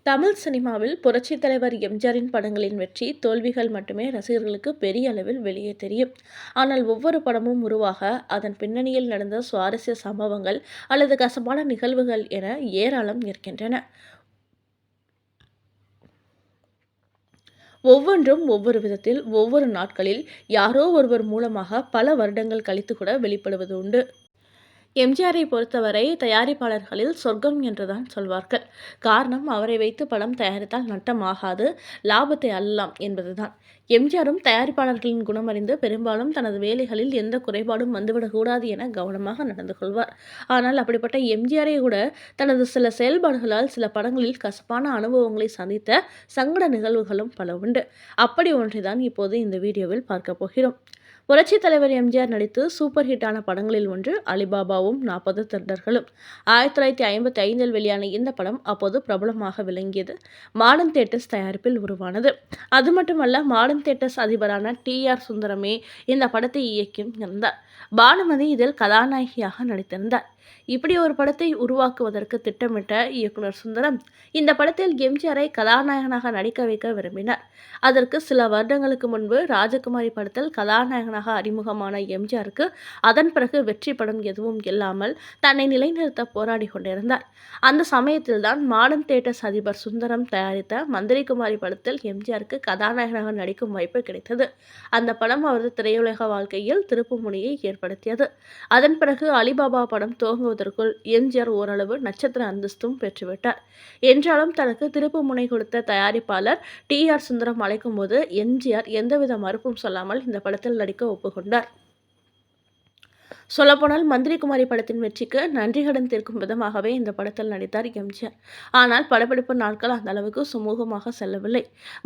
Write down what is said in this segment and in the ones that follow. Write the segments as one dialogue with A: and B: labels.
A: தமிழ் சினிமாவில் புரட்சித் தலைவர் எம்ஜிஆரின் படங்களின் வெற்றி, தோல்விகள் மட்டுமே ரசிகர்களுக்கு பெரிய அளவில் வெளியே தெரியும். ஆனால் ஒவ்வொரு படமும் உருவாக அதன் பின்னணியில் நடந்த சுவாரஸ்ய சம்பவங்கள் அல்லது கசப்பான நிகழ்வுகள் என ஏராளம் இருக்கின்றன. ஒவ்வொன்றும் ஒவ்வொரு விதத்தில், ஒவ்வொரு நாட்களில் யாரோ ஒருவர் மூலமாக பல வருடங்கள் கழித்து கூட வெளிப்படுவது உண்டு. எம்ஜிஆரை பொறுத்தவரை தயாரிப்பாளர்களில் சொர்க்கம் என்றுதான் சொல்வார்கள். காரணம், அவரை வைத்து படம் தயாரித்தால் நட்டமாகாது, லாபத்தை அள்ளலாம் என்பதுதான். எம்ஜிஆரும் தயாரிப்பாளர்களின் குணமறிந்து பெரும்பாலும் தனது வேலைகளில் எந்த குறைபாடும் வந்துவிடக்கூடாது என கவனமாக நடந்து கொள்வார். ஆனால் அப்படிப்பட்ட எம்ஜிஆரை கூட தனது சில செயல்பாடுகளால் சில படங்களில் கசப்பான அனுபவங்களை சந்தித்த சங்கட நிகழ்வுகளும் பல உண்டு. அப்படி ஒன்றைதான் இப்போது இந்த வீடியோவில் பார்க்க போகிறோம். புரட்சித் தலைவர் எம்ஜிஆர் நடித்து சூப்பர் ஹிட்டான படங்களில் ஒன்று அலிபாபாவும் 40 திருடர்களும். 1955 வெளியான இந்த படம் அப்போது பிரபலமாக விளங்கியது. மாடர்ன் தியேட்டர்ஸ் தயாரிப்பில் உருவானது. அது மட்டுமல்ல, மாடர்ன் தியேட்டர்ஸ் அதிபரான TR சுந்தரமே இந்த படத்தை இயக்கியிருந்தார். பானுமதி இதில் கதாநாயகியாக நடித்திருந்தார். இப்படி ஒரு படத்தை உருவாக்குவதற்கு திட்டமிட்ட இயக்குனர் சுந்தரம் இந்த படத்தில் எம்ஜிஆரை கதாநாயகனாக நடிக்க வைக்க விரும்பினார். அதற்கு சில வருடங்களுக்கு முன்பு ராஜகுமாரி படத்தில் கதாநாயகனாக அறிமுகமான எம்ஜிஆருக்கு அதன் பிறகு வெற்றி படம் எதுவும் இல்லாமல் தன்னை நிலைநிறுத்த போராடி கொண்டிருந்தார். அந்த சமயத்தில்தான் மாடர்ன் தியேட்டர்ஸ் அதிபர் சுந்தரம் தயாரித்த மந்திரிகுமாரி படத்தில் எம்ஜிஆருக்கு கதாநாயகனாக நடிக்கும் வாய்ப்பு கிடைத்தது. அந்த படம் அவரது திரையுலக வாழ்க்கையில் திருப்பு முனையை ஏற்படுத்தியது. அதன் பிறகு அலிபாபா படம் துவங்குவதற்குள் எம்ஜிஆர் ஓரளவு நட்சத்திர அந்தஸ்தும் பெற்றுவிட்டார். என்றாலும் தனக்கு திருப்பு முனை கொடுத்த தயாரிப்பாளர் TR சுந்தரம் அழைக்கும் போது எம்ஜிஆர் எந்தவித மறுப்பும் சொல்லாமல் இந்த படத்தில் நடிக்க ஒப்புக்கொண்டார். சொல்லப்போனால் மந்திரிகுமாரி படத்தின் வெற்றிக்கு நன்றிகடன் தீர்க்கும் விதமாகவே இந்த படத்தில் நடித்தார் எம்ஜிஆர். ஆனால் படப்பிடிப்பு நாட்கள் அந்த அளவுக்கு சுமூகமாக செல்லவில்லை.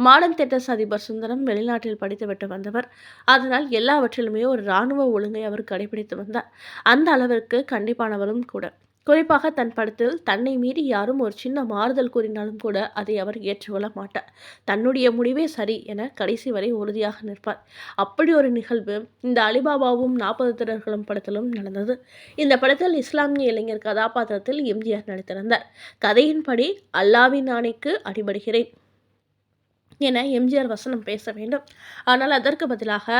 A: மாடர்ன் தியேட்டர்ஸ் அதிபர் சுந்தரம் வெளிநாட்டில் படித்துவிட்டு வந்தவர். அதனால் எல்லாவற்றிலுமே ஒரு இராணுவ ஒழுங்கை அவர் கடைபிடித்து வந்தார். அந்த அளவிற்கு கண்டிப்பானவரும் கூட. குறிப்பாக தன் படத்தில் தன்னை மீறி யாரும் ஒரு சின்ன மாறுதல் கூறினாலும் கூட அதை அவர் ஏற்றுக்கொள்ள மாட்டார். தன்னுடைய முடிவே சரி என கடைசி வரை உறுதியாக நிற்பார். அப்படி ஒரு நிகழ்வு இந்த அலிபாபாவும் 40 திருடர்களும் படத்திலும் நடந்தது. இந்த படத்தில் இஸ்லாமிய இளைஞர் கதாபாத்திரத்தில் எம்ஜிஆர் நடித்திருந்தார். கதையின்படி அல்லாவின் ஆணைக்கு அடிபடுகிறேன் என எம்ஜிஆர் வசனம் பேச வேண்டும். ஆனால் அதற்கு பதிலாக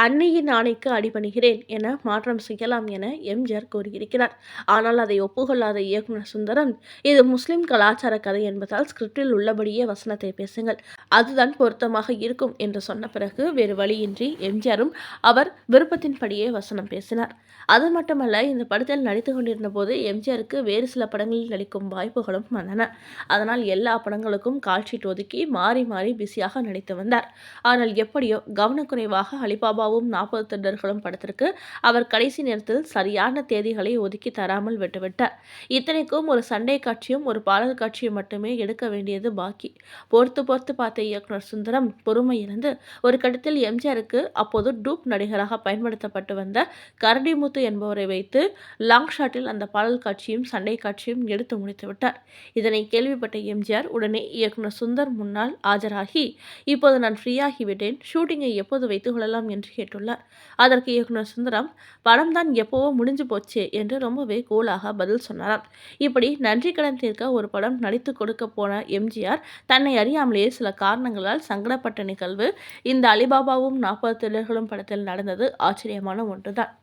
A: அன்னையின் ஆணைக்கு அடிபணிகிறேன் என மாற்றம் செய்யலாம் என எம்ஜிஆர் கூறியிருக்கிறார். ஆனால் அதை ஒப்புக்கொள்ளாத இயக்குனர் சுந்தரம், இது முஸ்லிம் கலாச்சார கதை என்பதால் ஸ்கிரிப்டில் உள்ளபடியே வசனத்தை பேசுங்கள், அதுதான் பொருத்தமாக இருக்கும் என்று சொன்ன பிறகு வேறு வழியின்றி எம்ஜிஆரும் அவர் விருப்பத்தின்படியே வசனம் பேசினார். அது மட்டுமல்ல, இந்த படத்தில் நடித்து கொண்டிருந்த போது எம்ஜிஆருக்கு வேறு சில படங்களில் நடிக்கும் வாய்ப்புகளும் வந்தன. அதனால் எல்லா படங்களுக்கும் கால்ஷீட் ஒதுக்கி மாறி மாறி பிஸியாக நடித்து வந்தார். ஆனால் எப்படியோ கவனக்குறைவாக அலிபாபாவும் 40 திருடர்களும் படத்திற்கு அவர் கடைசி நேரத்தில் சரியான தேதிகளை ஒதுக்கி தராமல் விட்டுவிட்டார். இத்தனைக்கும் ஒரு சண்டை காட்சியும் ஒரு பாடல் காட்சியும் மட்டுமே எடுக்க வேண்டியது பாக்கி. பொறுத்து பொறுத்து பார்த்த இயக்குனர் சுந்தரம் பொறுமை இழந்து ஒரு கட்டத்தில் எம்ஜிஆருக்கு அப்போது டூப் நடிகராக பயன்படுத்தப்பட்டு வந்த கரடிமுத்து என்பவரை வைத்து லாங் ஷாட்டில் அந்த பாடல் காட்சியும் சண்டை காட்சியும் எடுத்து முடித்துவிட்டார். இதனை கேள்விப்பட்ட எம்ஜிஆர் உடனே இயக்குனர் சுந்தர் முன்னால் ஆஜராகி, இப்போது நான் ஃப்ரீயாகிவிட்டேன், ஷூட்டிங்கை எப்போது வைத்துக் கொள்ளலாம் என்று கேட்டுள்ளார். அதற்கு இயக்குனர் சுந்தரம், படம் தான் எப்போவோ முடிஞ்சு போச்சே என்று ரொம்பவே கூலாக பதில் சொன்னாராம். இப்படி நன்றி கடன் தீர்க்க ஒரு படம் நடித்து கொடுக்க போன எம்ஜிஆர் தன்னை அறியாமலேயே சில காரணங்களால் சங்கடப்பட்ட நிகழ்வு இந்த அலிபாபாவும் 40 திருடர்களும் படத்தில் நடந்தது ஆச்சரியமான ஒன்றுதான்.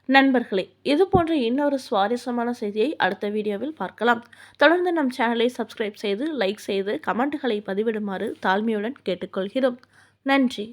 A: நண்பர்களே, இது போன்ற இன்னொரு சுவாரஸ்யமான செய்தியை அடுத்த வீடியோவில் பார்க்கலாம். தொடர்ந்து நம் சேனலை சப்ஸ்கிரைப் செய்து, லைக் செய்து, கமெண்ட்டுகளை பதிவிடுமாறு தாழ்மையுடன் கேட்டுக்கொள்கிறோம். நன்றி.